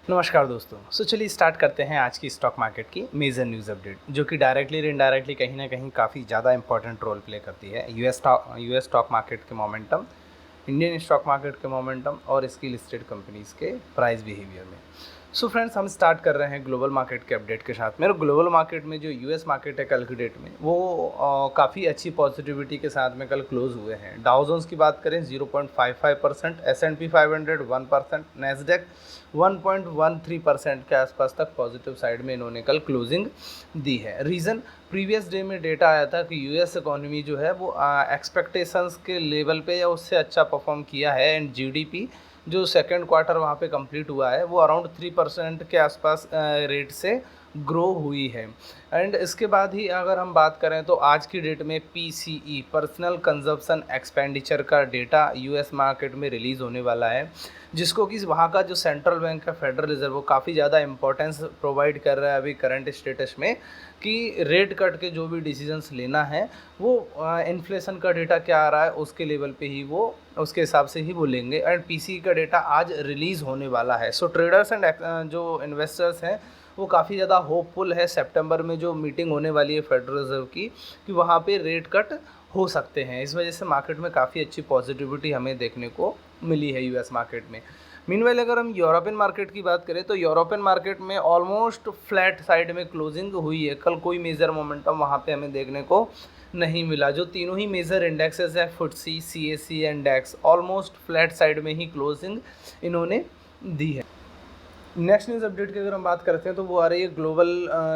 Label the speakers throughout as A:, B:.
A: नमस्कार दोस्तों। चलिए स्टार्ट करते हैं आज की स्टॉक मार्केट की मेजर न्यूज़ अपडेट, जो कि डायरेक्टली और इनडायरेक्टली कहीं ना कहीं काफ़ी ज़्यादा इंपॉर्टेंट रोल प्ले करती है यूएस स्टॉक मार्केट के मोमेंटम, इंडियन स्टॉक मार्केट के मोमेंटम और इसकी लिस्टेड कंपनीज़ के प्राइस बिहेवियर में। फ्रेंड्स, हम स्टार्ट कर रहे हैं ग्लोबल मार्केट के अपडेट के साथ में। ग्लोबल मार्केट में जो यूएस मार्केट है कल की डेट में वो काफ़ी अच्छी पॉजिटिविटी के साथ में कल क्लोज हुए हैं। डाउ जोन्स की बात करें 0.55%, S&P 500 1%, नैस्डैक 1.13% के आसपास तक पॉजिटिव साइड में इन्होंने कल क्लोजिंग दी है। रीज़न, प्रीवियस डे में डेटा आया था कि यूएस इकोनॉमी जो है वो एक्सपेक्टेशंस के लेवल पे या उससे अच्छा परफॉर्म किया है, एंड जीडीपी जो सेकेंड क्वार्टर वहाँ पे कंप्लीट हुआ है वो अराउंड 3% के आसपास रेट से ग्रो हुई है। एंड इसके बाद ही अगर हम बात करें तो आज की डेट में पीसीई, पर्सनल कंजप्शन एक्सपेंडिचर का डेटा यूएस मार्केट में रिलीज़ होने वाला है, जिसको कि वहाँ का जो सेंट्रल बैंक है फेडरल रिजर्व, वो काफ़ी ज़्यादा इंपॉर्टेंस प्रोवाइड कर रहा है अभी करंट स्टेटस में, कि रेट कट के जो भी डिसीजंस लेना है वो इन्फ्लेशन का डेटा क्या आ रहा है उसके लेवल पे ही वो उसके हिसाब से ही वो लेंगे। एंड पीसी का डेटा आज रिलीज़ होने वाला है। ट्रेडर्स एंड जो इन्वेस्टर्स हैं वो काफ़ी ज़्यादा होपफुल है सितंबर में जो मीटिंग होने वाली है फेडरल रिजर्व की, कि वहाँ पे रेट कट हो सकते हैं। इस वजह से मार्केट में काफ़ी अच्छी पॉजिटिविटी हमें देखने को मिली है यूएस मार्केट में। मीनवाइल अगर हम यूरोपियन मार्केट की बात करें तो यूरोपियन मार्केट में ऑलमोस्ट फ्लैट साइड में क्लोजिंग हुई है। कल कोई मेजर मोमेंटम वहाँ पे हमें देखने को नहीं मिला। जो तीनों ही मेजर इंडेक्सेस है, FTSE, CSC and DAX, almost flat side में ही क्लोजिंग इन्होंने दी है। नेक्स्ट न्यूज़ अपडेट की अगर हम बात करते हैं तो वो आ रही है ग्लोबल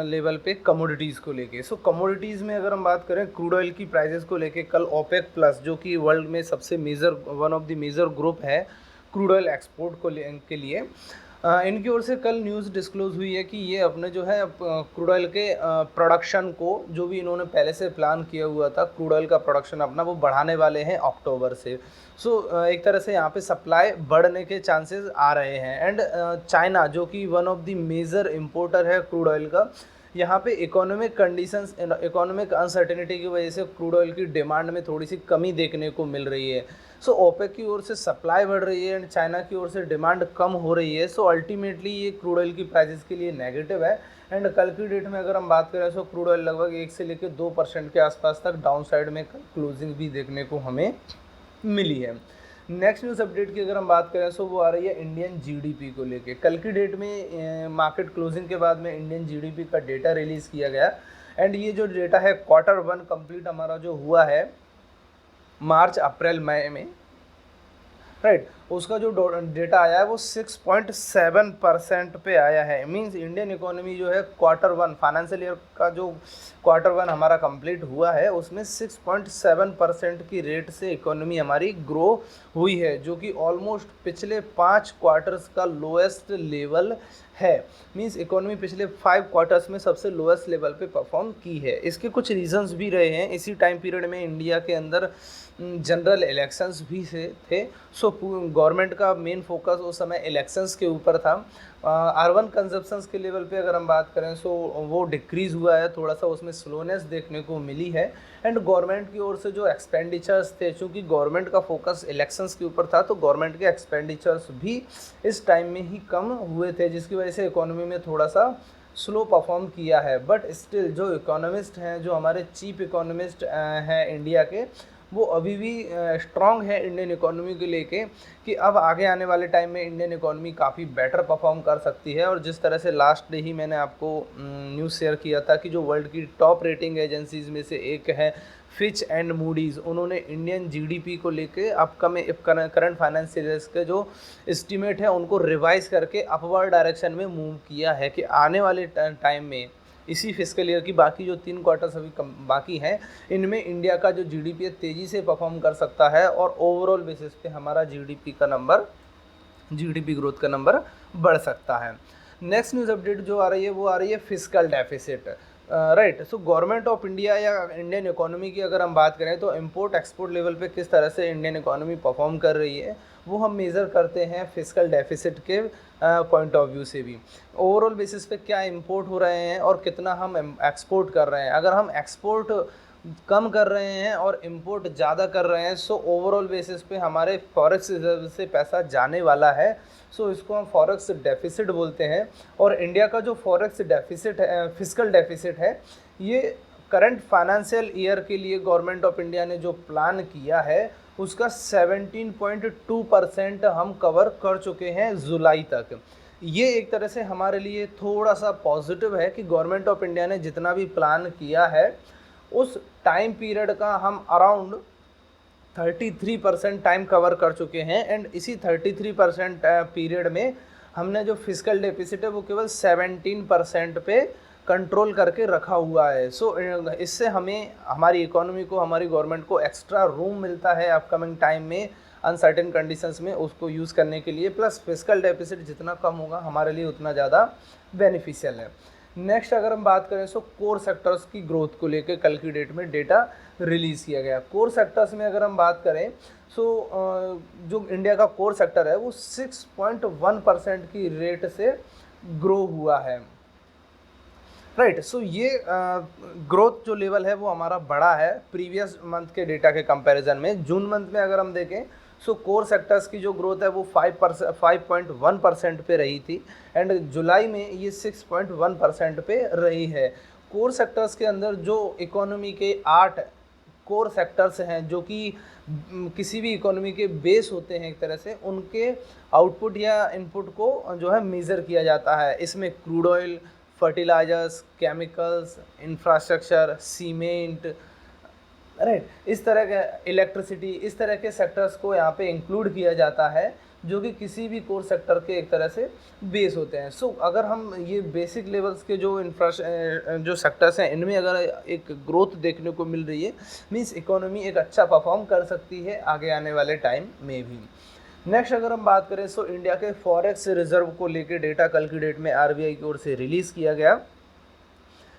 A: लेवल पे कमोडिटीज़ को लेके। कमोडिटीज़ में अगर हम बात करें क्रूड ऑयल की प्राइसेस को लेके, कल ओपेक प्लस, जो कि वर्ल्ड में सबसे major one of the major group है क्रूड ऑयल एक्सपोर्ट के लिए, इनकी ओर से कल न्यूज़ डिस्क्लोज हुई है कि ये अपने जो है क्रूड ऑयल के प्रोडक्शन को, जो भी इन्होंने पहले से प्लान किया हुआ था क्रूड ऑयल का प्रोडक्शन अपना, वो बढ़ाने वाले हैं अक्टूबर से। एक तरह से यहाँ पे सप्लाई बढ़ने के चांसेस आ रहे हैं। एंड चाइना, जो कि one of the major importer है क्रूड ऑयल का, यहाँ पे इकोनॉमिक कंडीशंस, इकोनॉमिक अनसर्टेनिटी की वजह से क्रूड ऑयल की डिमांड में थोड़ी सी कमी देखने को मिल रही है। ओपेक की ओर से सप्लाई बढ़ रही है एंड चाइना की ओर से डिमांड कम हो रही है। अल्टीमेटली ये क्रूड ऑयल की प्राइसेस के लिए नेगेटिव है। एंड कल की डेट में अगर हम बात करें तो क्रूड ऑयल लगभग 1 से लेकर 2% के आसपास तक डाउन साइड में क्लोजिंग भी देखने को हमें मिली है। नेक्स्ट न्यूज़ अपडेट की अगर हम बात करें वो आ रही है इंडियन जीडीपी को लेके। कल की डेट में मार्केट क्लोजिंग के बाद में इंडियन जीडीपी का डेटा रिलीज़ किया गया। एंड ये जो डेटा है Q1 कंप्लीट हमारा जो हुआ है मार्च अप्रैल मई में, राइट, उसका जो डेटा आया है वो 6.7% पे आया है। मींस इंडियन इकोनॉमी जो है Q1 फाइनेंशियल ईयर का जो Q1 हमारा कंप्लीट हुआ है उसमें 6.7% की रेट से इकोनॉमी हमारी ग्रो हुई है, जो कि ऑलमोस्ट पिछले 5 क्वार्टर्स का लोएस्ट लेवल है। मींस इकोनॉमी पिछले 5 क्वार्टर्स में सबसे लोएस्ट लेवल पे परफॉर्म की है। इसके कुछ रीजंस भी रहे हैं। इसी टाइम पीरियड में इंडिया के अंदर जनरल इलेक्शंस भी थे। गवर्नमेंट का मेन फोकस उस समय इलेक्शंस के ऊपर था। अर्बन कंजप्शंस के लेवल पे अगर हम बात करें वो डिक्रीज़ हुआ है, थोड़ा सा उसमें स्लोनेस देखने को मिली है। एंड गवर्नमेंट की ओर से जो एक्सपेंडिचर्स थे, चूँकि गवर्नमेंट का फोकस इलेक्शंस के ऊपर था, तो गवर्नमेंट के एक्सपेंडिचर्स भी इस टाइम में ही कम हुए थे, जिसकी वजह से इकोनॉमी में थोड़ा सा स्लो परफॉर्म किया है। बट स्टिल जो इकोनॉमिस्ट हैं, जो हमारे चीफ इकोनॉमिस्ट हैं इंडिया के, वो अभी भी स्ट्रॉन्ग है इंडियन इकोनॉमी को लेके, कि अब आगे आने वाले टाइम में इंडियन इकोनॉमी काफ़ी बेटर परफॉर्म कर सकती है। और जिस तरह से लास्ट डे ही मैंने आपको न्यूज़ शेयर किया था कि जो वर्ल्ड की टॉप रेटिंग एजेंसीज़ में से एक है फिच एंड मूडीज़, उन्होंने इंडियन जीडीपी को लेके अपकमिंग करंट फाइनेंशियल ईयर के जो एस्टीमेट है उनको रिवाइज करके अपवर्ड डायरेक्शन में मूव किया है, कि आने वाले टाइम में इसी फिस्कल ईयर की बाकी जो 3 क्वार्टर्स अभी बाकी हैं, इनमें इंडिया का जो जीडीपी है तेज़ी से परफॉर्म कर सकता है और ओवरऑल बेसिस पे हमारा जीडीपी ग्रोथ का नंबर बढ़ सकता है। नेक्स्ट न्यूज़ अपडेट जो आ रही है वो आ रही है fiscal deficit, right. Government of India या इंडियन इकोनॉमी की अगर हम बात करें तो इंपोर्ट एक्सपोर्ट लेवल पे किस तरह से इंडियन इकोनॉमी परफॉर्म कर रही है वो हम मेज़र करते हैं फिस्कल डेफिसिट के पॉइंट ऑफ व्यू से भी। ओवरऑल बेसिस पे क्या इंपोर्ट हो रहे हैं और कितना हम एक्सपोर्ट कर रहे हैं। अगर हम एक्सपोर्ट कम कर रहे हैं और इंपोर्ट ज़्यादा कर रहे हैं, सो ओवरऑल बेसिस पे हमारे फॉरेक्स रिजर्व से पैसा जाने वाला है। सो इसको हम फॉरेक्स डेफिसिट बोलते हैं। और इंडिया का जो फॉरेक्स डेफिसिट है, फिजिकल डेफिसिट है, ये करंट फाइनेंशियल ईयर के लिए गवर्नमेंट ऑफ इंडिया ने जो प्लान किया है उसका 17.2% हम कवर कर चुके हैं जुलाई तक। ये एक तरह से हमारे लिए थोड़ा सा पॉजिटिव है कि गवर्नमेंट ऑफ इंडिया ने जितना भी प्लान किया है उस टाइम पीरियड का हम अराउंड 33% टाइम कवर कर चुके हैं। एंड इसी 33% पीरियड में हमने जो फिजिकल डेफिसिट है वो केवल 17% पे कंट्रोल करके रखा हुआ है। सो इससे हमें, हमारी इकोनॉमी को, हमारी गवर्नमेंट को एक्स्ट्रा रूम मिलता है अपकमिंग टाइम में अनसर्टेन कंडीशंस में उसको यूज़ करने के लिए। प्लस फिजिकल डेफिसिट जितना कम होगा हमारे लिए उतना ज़्यादा बेनिफिशियल है। नेक्स्ट अगर हम बात करें तो कोर सेक्टर्स की ग्रोथ को लेकर कल की डेट में डेटा रिलीज़ किया गया। कोर सेक्टर्स में अगर हम बात करें सो जो इंडिया का कोर सेक्टर है वो 6.1% की रेट से ग्रो हुआ है। राइट, सो ये ग्रोथ जो लेवल है वो हमारा बड़ा है प्रीवियस मंथ के डेटा के कंपैरिजन में। जून मंथ में अगर हम देखें सो कोर सेक्टर्स की जो ग्रोथ है वो 5.1% पे रही थी एंड जुलाई में ये 6.1% पे रही है। कोर सेक्टर्स के अंदर जो इकोनॉमी के 8 कोर सेक्टर्स हैं जो कि किसी भी इकोनॉमी के बेस होते हैं एक तरह से, उनके आउटपुट या इनपुट को जो है मेज़र किया जाता है। इसमें crude oil, fertilisers, chemicals, infrastructure, cement, right, इस तरह के इलेक्ट्रिसिटी, इस तरह के सेक्टर्स को यहाँ पे इंक्लूड किया जाता है जो कि किसी भी कोर सेक्टर के एक तरह से बेस होते हैं। सो अगर हम ये बेसिक लेवल्स के जो सेक्टर्स हैं इनमें अगर एक ग्रोथ देखने को मिल रही है, मीन्स इकोनॉमी एक अच्छा परफॉर्म कर सकती है आगे आने वाले टाइम में भी। नेक्स्ट अगर हम बात करें सो इंडिया के फॉरेक्स रिजर्व को लेकर डेटा कल की डेट में आरबीआई की ओर से रिलीज़ किया गया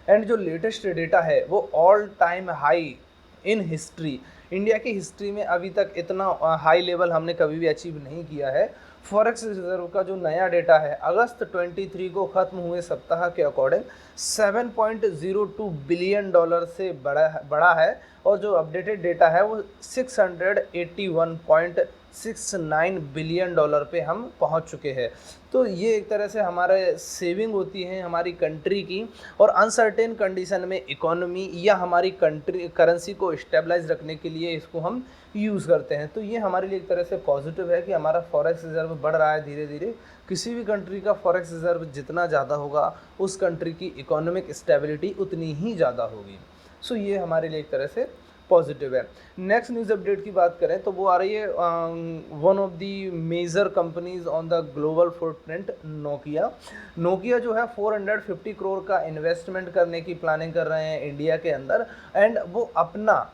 A: एंड जो लेटेस्ट डेटा है वो all time high in history, India की हिस्ट्री में अभी तक इतना हाई लेवल हमने कभी भी अचीव नहीं किया है। फॉरेक्स रिजर्व का जो नया डेटा है अगस्त 23 को ख़त्म हुए सप्ताह के अकॉर्डिंग $7.02 बिलियन से बड़ा है और जो अपडेटेड डेटा है वो $681.69 बिलियन पे हम पहुंच चुके हैं। तो ये एक तरह से हमारे सेविंग होती है हमारी कंट्री की, और अनसर्टेन कंडीशन में इकोनॉमी या हमारी कंट्री करेंसी को स्टेबलाइज रखने के लिए इसको हम यूज़ करते हैं। तो ये हमारे लिए एक तरह से पॉजिटिव है कि हमारा फॉरेक्स रिजर्व बढ़ रहा है धीरे धीरे। किसी भी कंट्री का फॉरेक्स रिजर्व जितना ज़्यादा होगा उस कंट्री की इकोनॉमिक स्टेबिलिटी उतनी ही ज़्यादा होगी। सो ये हमारे लिए एक तरह से पॉजिटिव है। नेक्स्ट न्यूज़ अपडेट की बात करें तो वो आ रही है one of the major companies on the global footprint, Nokia जो है 450 करोड़ का इन्वेस्टमेंट करने की प्लानिंग कर रहे हैं इंडिया के अंदर एंड वो अपना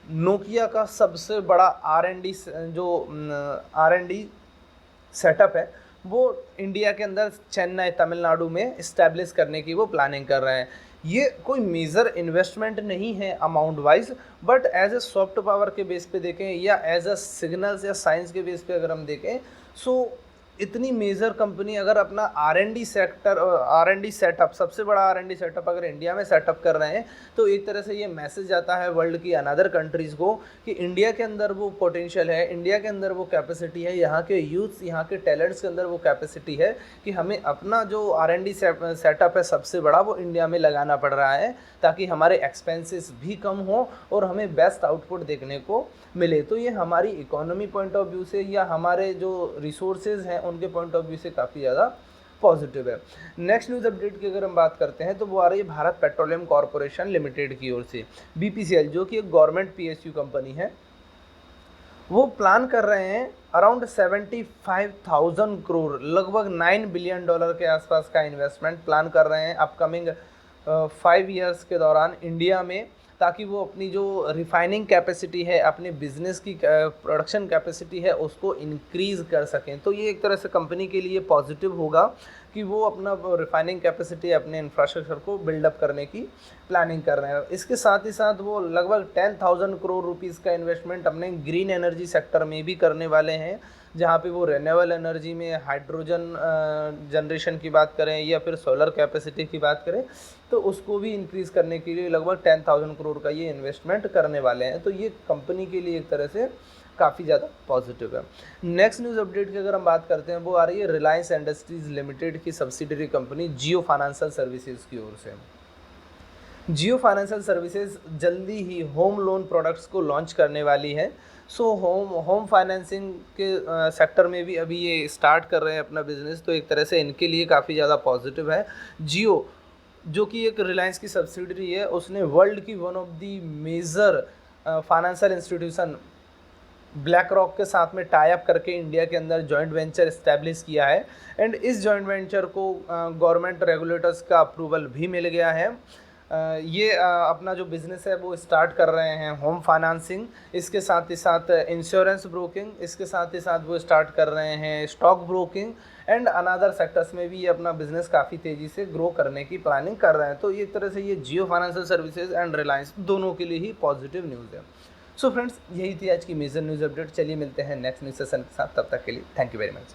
A: नोकिया का सबसे बड़ा R&D सेटअप है वो इंडिया के अंदर चेन्नई तमिलनाडु में इस्टेब्लिश करने की वो प्लानिंग कर रहे हैं। ये कोई मेजर इन्वेस्टमेंट नहीं है amount wise, but as a soft power के बेस पे देखें या एज अ सिग्नल्स या साइंस के बेस पे अगर हम देखें सो इतनी मेजर कंपनी अगर अपना R&D सेटअप, सबसे बड़ा R&D सेटअप अगर इंडिया में सेटअप कर रहे हैं तो एक तरह से ये मैसेज जाता है वर्ल्ड की अनदर कंट्रीज़ को कि इंडिया के अंदर वो पोटेंशियल है, इंडिया के अंदर वो कैपेसिटी है, यहाँ के यूथ्स, यहाँ के टैलेंट्स के अंदर वो कैपेसिटी है कि हमें अपना जो R&D सेटअप है सबसे बड़ा वो इंडिया में लगाना पड़ रहा है ताकि हमारे एक्सपेंसेस भी कम हो और हमें बेस्ट आउटपुट देखने को मिले। तो ये हमारी इकोनॉमी पॉइंट ऑफ व्यू से या हमारे जो रिसोर्सेज हैं उनके पॉइंट ऑफ व्यू से काफ़ी ज़्यादा पॉजिटिव है। नेक्स्ट न्यूज़ अपडेट की अगर हम बात करते हैं तो वो आ रही है भारत पेट्रोलियम कॉरपोरेशन लिमिटेड की ओर से, BPCL, जो कि एक गवर्नमेंट PSU कंपनी है। वो प्लान कर रहे हैं अराउंड 75,000 करोड़, लगभग $9 बिलियन के आसपास का इन्वेस्टमेंट प्लान कर रहे हैं अपकमिंग 5 ईयर्स के दौरान इंडिया में, ताकि वो अपनी जो रिफाइनिंग कैपेसिटी है, अपने बिजनेस की प्रोडक्शन कैपेसिटी है उसको इंक्रीज़ कर सकें। तो ये एक तरह से कंपनी के लिए पॉजिटिव होगा कि वो अपना रिफाइनिंग कैपेसिटी, अपने इंफ्रास्ट्रक्चर को बिल्डअप करने की प्लानिंग कर रहे हैं। इसके साथ ही साथ वो लगभग 10,000 करोड़ रुपीज़ का इन्वेस्टमेंट अपने ग्रीन एनर्जी सेक्टर में भी करने वाले हैं, जहाँ पे वो रिन्यूएबल एनर्जी में हाइड्रोजन जनरेशन की बात करें या फिर सोलर कैपेसिटी की बात करें, तो उसको भी इंक्रीज़ करने के लिए लगभग 10,000 करोड़ का ये इन्वेस्टमेंट करने वाले हैं। तो ये कंपनी के लिए एक तरह से काफ़ी ज़्यादा पॉजिटिव है। नेक्स्ट न्यूज़ अपडेट की अगर हम बात करते हैं, वो आ रही है रिलायंस इंडस्ट्रीज़ लिमिटेड की सब्सिडरी कंपनी जियो फाइनेंशियल सर्विसेज की ओर से। जियो फाइनेंशियल सर्विसेज जल्दी ही होम लोन प्रोडक्ट्स को लॉन्च करने वाली है। सो होम फाइनेंसिंग के सेक्टर में भी अभी ये स्टार्ट कर रहे हैं अपना बिजनेस, तो एक तरह से इनके लिए काफ़ी ज़्यादा पॉजिटिव है। जियो जो कि एक रिलायंस की सब्सिडरी है, उसने वर्ल्ड की one of the major financial institution BlackRock के साथ में टाई अप करके इंडिया के अंदर जॉइंट वेंचर इस्टेब्लिश किया है। एंड इस जॉइंट वेंचर को गवर्नमेंट रेगुलेटर्स का अप्रूवल भी मिल गया है। ये अपना जो बिज़नेस है वो स्टार्ट कर रहे हैं होम फाइनेंसिंग, इसके साथ ही साथ इंश्योरेंस ब्रोकिंग, इसके साथ ही साथ वो स्टार्ट कर रहे हैं stock broking and another sectors में भी ये अपना बिजनेस काफ़ी तेज़ी से ग्रो करने की प्लानिंग कर रहे हैं। तो एक तरह से ये जियो फाइनेंशियल सर्विसेज एंड रिलायंस दोनों के लिए ही पॉजिटिव न्यूज़ है। सो फ्रेंड्स, यही थी आज की मेजर न्यूज़ अपडेट। चलिए मिलते हैं नेक्स्ट न्यूज़ सेशन के साथ, तब तक के लिए थैंक यू वेरी मच।